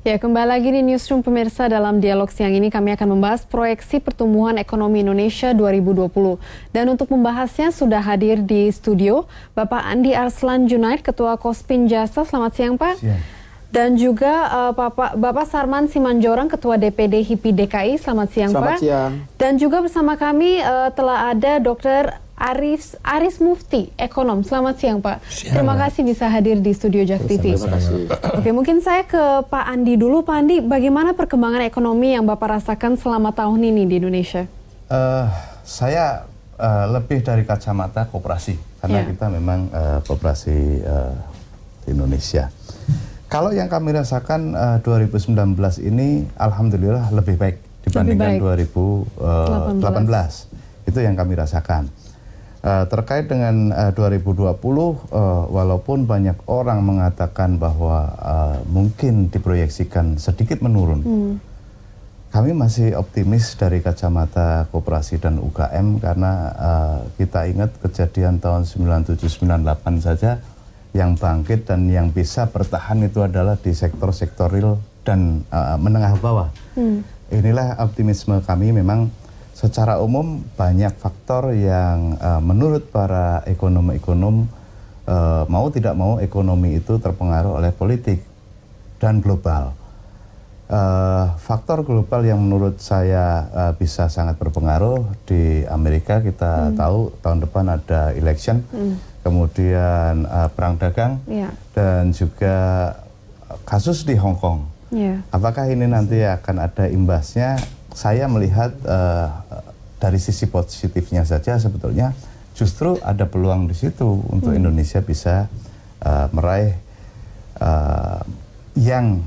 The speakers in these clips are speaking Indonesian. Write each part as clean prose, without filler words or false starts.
Ya, kembali lagi di Newsroom pemirsa. Dalam dialog siang ini kami akan membahas proyeksi pertumbuhan ekonomi Indonesia 2020. Dan untuk membahasnya sudah hadir di studio Bapak Andi Arslan Junaid, Ketua Kospin Jasa. Selamat siang, Pak. Siang. Dan juga Bapak Sarman Simanjorang, Ketua DPD HIPI DKI. Selamat siang, Pak. Selamat siang. Dan juga bersama kami telah ada Dr. Aris Mufti, ekonom. Selamat siang, Pak. Siang, Terima kasih bisa hadir di studio Jak TV. Terima kasih. Oke, mungkin saya ke Pak Andi dulu. Pak Andi, bagaimana perkembangan ekonomi yang Bapak rasakan selama tahun ini di Indonesia? Saya lebih dari kacamata koperasi, karena kita memang koperasi di Indonesia. Kalau yang kami rasakan 2019 ini, alhamdulillah lebih baik dibandingkan 2018. Itu yang kami rasakan. Terkait dengan 2020, walaupun banyak orang mengatakan bahwa mungkin diproyeksikan sedikit menurun, kami masih optimis dari kacamata koperasi dan UKM karena kita ingat kejadian tahun 97-98 saja yang bangkit dan yang bisa bertahan itu adalah di sektor-sektor real dan menengah bawah. Inilah optimisme kami. Memang secara umum banyak faktor yang menurut para ekonom-ekonom mau tidak mau ekonomi itu terpengaruh oleh politik dan global. Faktor global yang menurut saya bisa sangat berpengaruh di Amerika, kita tahu tahun depan ada election, kemudian perang dagang, dan juga kasus di Hong Kong. Apakah ini nanti akan ada imbasnya? Saya melihat dari sisi positifnya saja sebetulnya justru ada peluang di situ untuk Indonesia bisa meraih yang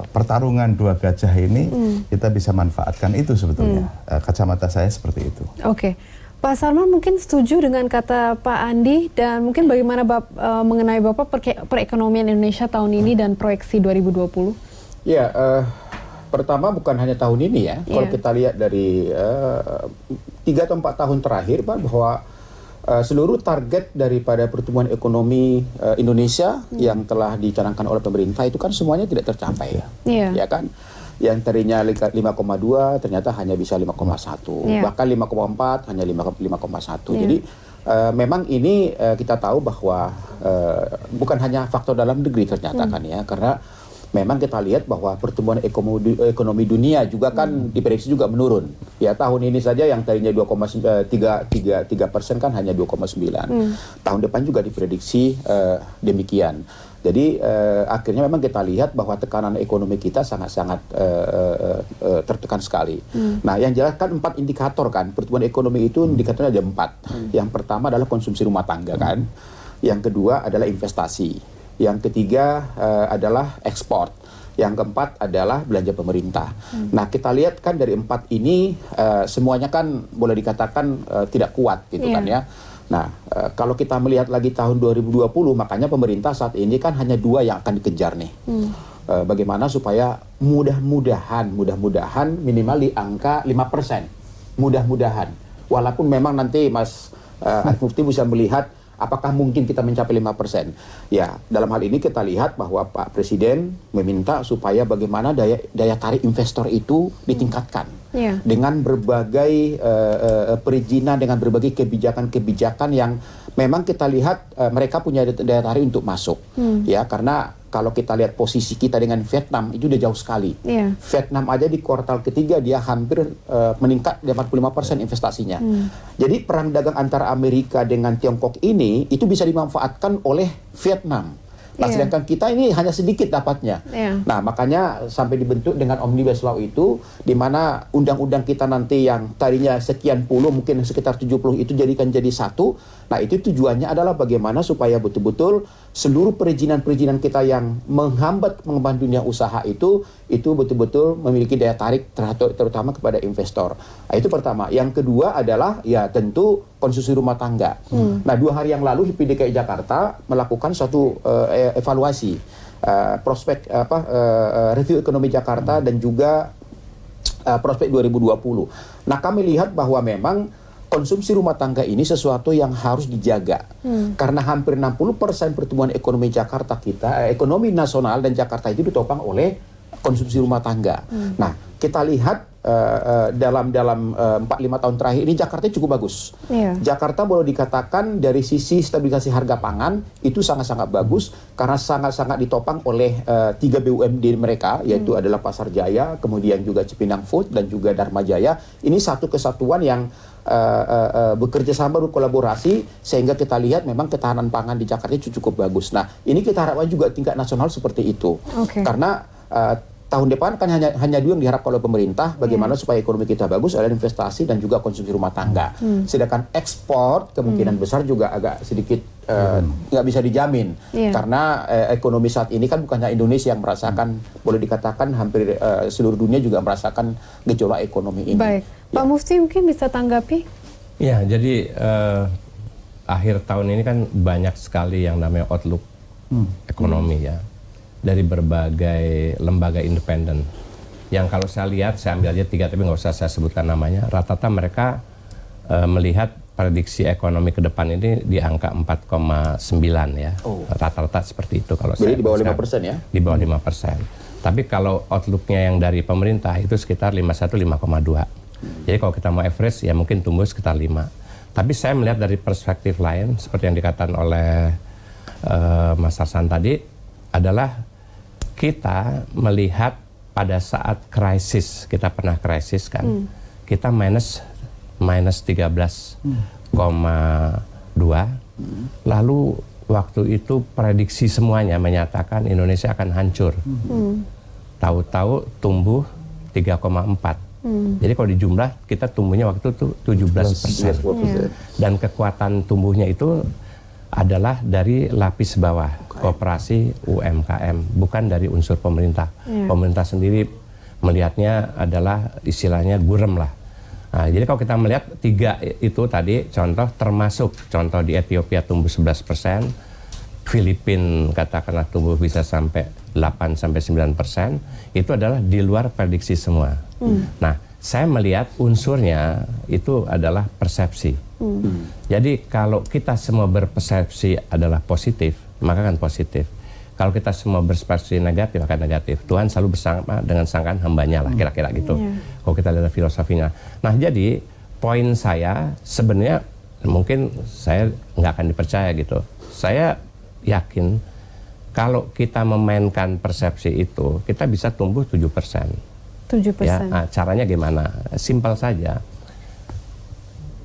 pertarungan dua gajah ini, kita bisa manfaatkan itu sebetulnya. Kacamata saya seperti itu. Oke. Pak Sarman mungkin setuju dengan kata Pak Andi, dan mungkin bagaimana mengenai Bapak perekonomian Indonesia tahun ini dan proyeksi 2020? Ya, pertama bukan hanya tahun ini ya. Kalau kita lihat dari 3 atau 4 tahun terakhir, Pak, bahwa seluruh target daripada pertumbuhan ekonomi Indonesia yang telah dicanangkan oleh pemerintah itu kan semuanya tidak tercapai. Ya kan? Yang tadinya 5,2 ternyata hanya bisa 5,1. Bahkan 5,4 hanya 5,1. Jadi memang ini kita tahu bahwa bukan hanya faktor dalam negeri ternyata kan ya, karena memang kita lihat bahwa pertumbuhan ekonomi dunia juga kan diprediksi juga menurun. Ya, tahun ini saja yang tadinya 2,3% kan hanya 2,9. Tahun depan juga diprediksi demikian. Jadi akhirnya memang kita lihat bahwa tekanan ekonomi kita sangat-sangat tertekan sekali. Nah, yang jelas kan 4 indikator kan. Pertumbuhan ekonomi itu indikatornya ada 4. Yang pertama adalah konsumsi rumah tangga kan. Yang kedua adalah investasi. Yang ketiga adalah ekspor. Yang keempat adalah belanja pemerintah. Nah, kita lihat kan dari 4 ini semuanya kan boleh dikatakan tidak kuat gitu kan ya. Nah, kalau kita melihat lagi tahun 2020, makanya pemerintah saat ini kan hanya 2 yang akan dikejar nih. Bagaimana supaya mudah-mudahan minimal di angka 5%. Mudah-mudahan. Walaupun memang nanti Mas Arif Mufti bisa melihat apakah mungkin kita mencapai 5%? Ya, dalam hal ini kita lihat bahwa Pak Presiden meminta supaya bagaimana daya tarik investor itu ditingkatkan. Dengan berbagai perizinan, dengan berbagai kebijakan-kebijakan yang memang kita lihat mereka punya daya tarik untuk masuk. Ya, karena kalau kita lihat posisi kita dengan Vietnam itu udah jauh sekali. Vietnam aja di kuartal ketiga dia hampir meningkat 85% investasinya. Jadi perang dagang antara Amerika dengan Tiongkok ini itu bisa dimanfaatkan oleh Vietnam. Nah, sedangkan kita ini hanya sedikit dapatnya. Nah, makanya sampai dibentuk dengan Omnibus Law itu, di mana undang-undang kita nanti yang tadinya sekian puluh, mungkin sekitar 70 itu jadikan jadi 1. Nah, itu tujuannya adalah bagaimana supaya betul-betul seluruh perizinan-perizinan kita yang menghambat pengembangan dunia usaha itu betul-betul memiliki daya tarik terutama kepada investor. Nah, itu pertama. Yang kedua adalah ya tentu konsumsi rumah tangga. Nah, 2 hari yang lalu HIPI DKI Jakarta melakukan suatu evaluasi prospek review ekonomi Jakarta dan juga prospek 2020. Nah, kami lihat bahwa memang konsumsi rumah tangga ini sesuatu yang harus dijaga. Karena hampir 60% pertumbuhan ekonomi Jakarta kita, ekonomi nasional dan Jakarta itu ditopang oleh konsumsi rumah tangga. Nah, kita lihat dalam 4-5 tahun terakhir ini Jakarta cukup bagus. Jakarta boleh dikatakan dari sisi stabilisasi harga pangan itu sangat-sangat bagus karena sangat-sangat ditopang oleh 3 BUMD mereka, yaitu adalah Pasar Jaya, kemudian juga Cipinang Food dan juga Dharma Jaya. Ini satu kesatuan yang bekerja sama, berkolaborasi, sehingga kita lihat memang ketahanan pangan di Jakarta cukup bagus. Nah, ini kita harapkan juga tingkat nasional seperti itu. Karena tahun depan kan hanya dua yang diharapkan oleh pemerintah, bagaimana supaya ekonomi kita bagus, adalah investasi dan juga konsumsi rumah tangga. Sedangkan ekspor kemungkinan besar juga agak sedikit nggak bisa dijamin, karena ekonomi saat ini kan bukan hanya Indonesia yang merasakan, boleh dikatakan hampir seluruh dunia juga merasakan gejolak ekonomi ini. Baik, Pak Mufti mungkin bisa tanggapi? Ya, jadi akhir tahun ini kan banyak sekali yang namanya outlook ekonomi ya, dari berbagai lembaga independen. Yang kalau saya lihat, saya ambil aja 3 tapi nggak usah saya sebutkan namanya. Rata-rata mereka melihat prediksi ekonomi ke depan ini di angka 4,9 ya. Rata-rata seperti itu kalau Jadi saya. di bawah 5% ya? Di bawah 5%. Tapi kalau outlooknya yang dari pemerintah itu sekitar 5,2. Jadi kalau kita mau average ya mungkin tumbuh sekitar 5. Tapi saya melihat dari perspektif lain seperti yang dikatakan oleh Mas Arsan tadi adalah kita melihat pada saat krisis, kita pernah krisis kan, kita minus 13,2, lalu waktu itu prediksi semuanya menyatakan Indonesia akan hancur. Tahu-tahu tumbuh 3,4. Jadi kalau dijumlah kita tumbuhnya waktu itu 17%. Dan kekuatan tumbuhnya itu adalah dari lapis bawah, koperasi UMKM, bukan dari unsur pemerintah. Pemerintah sendiri melihatnya adalah istilahnya gurem lah. Nah, jadi kalau kita melihat 3 itu tadi contoh, termasuk contoh di Ethiopia tumbuh 11%, Filipina katakanlah tumbuh bisa sampai 8-9%, itu adalah di luar prediksi semua. Nah, saya melihat unsurnya itu adalah persepsi. Jadi kalau kita semua berpersepsi adalah positif, maka kan positif. Kalau kita semua berpersepsi negatif, akan negatif. Tuhan selalu bersama dengan sangkaan hambanya lah, kira-kira gitu. Kalau kita lihat filosofinya. Nah, jadi poin saya sebenarnya mungkin saya nggak akan dipercaya gitu. Saya yakin kalau kita memainkan persepsi itu, kita bisa tumbuh 7%. 7%. Ya, nah, caranya gimana? Simpel saja.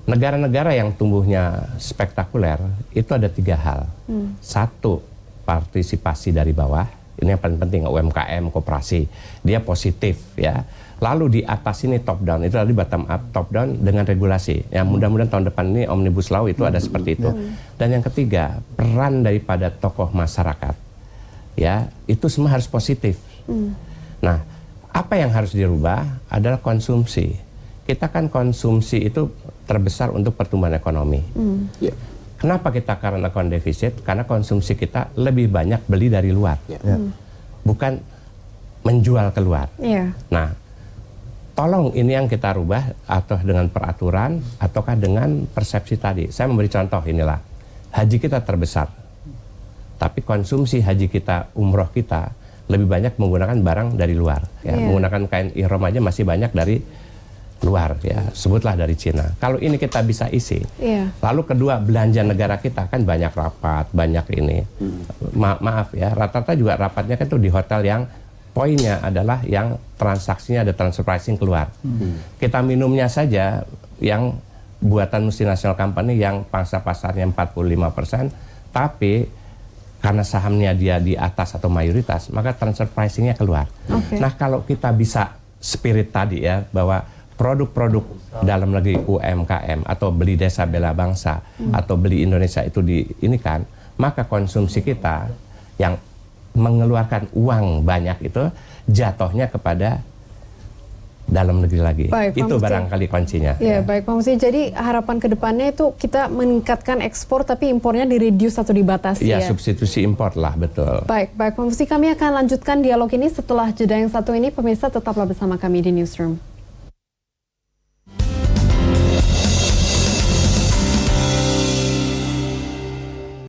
Negara-negara yang tumbuhnya spektakuler itu ada 3 hal. 1, partisipasi dari bawah. Ini yang paling penting, UMKM, koperasi. Dia positif ya. Lalu di atas ini top down, itu tadi bottom up, top down dengan regulasi. Yang mudah-mudahan tahun depan ini Omnibus Law itu ada seperti itu. Dan yang ketiga, peran daripada tokoh masyarakat. Ya, itu semua harus positif. Nah, apa yang harus dirubah adalah konsumsi. Kita kan konsumsi itu terbesar untuk pertumbuhan ekonomi. Kenapa kita current account deficit? Karena konsumsi kita lebih banyak beli dari luar, bukan menjual keluar. Nah, tolong ini yang kita rubah, atau dengan peraturan, ataukah dengan persepsi tadi. Saya memberi contoh, inilah haji kita terbesar, tapi konsumsi haji kita, umroh kita lebih banyak menggunakan barang dari luar. Ya. Menggunakan kain ihram aja masih banyak dari luar, ya, sebutlah dari Cina. Kalau ini kita bisa isi, lalu kedua, belanja negara kita kan banyak rapat, banyak ini. Maaf ya, rata-rata juga rapatnya kan tuh di hotel yang poinnya adalah yang transaksinya ada transfer pricing keluar. Kita minumnya saja yang buatan multinational company yang pangsa pasarnya 45%, tapi karena sahamnya dia di atas atau mayoritas, maka transfer pricingnya keluar. Nah, kalau kita bisa spirit tadi ya, bahwa produk-produk dalam negeri UMKM atau beli desa bela bangsa atau beli Indonesia itu diinikan, maka konsumsi kita yang mengeluarkan uang banyak itu jatuhnya kepada dalam negeri lagi. Baik, itu barangkali kuncinya. Ya, baik Pak Musti. Jadi harapan kedepannya itu kita meningkatkan ekspor tapi impornya di-reduce atau dibatasi ya? Substitusi impor lah, betul. Baik Pak Musti, kami akan lanjutkan dialog ini setelah jeda yang satu ini. Pemirsa tetaplah bersama kami di Newsroom.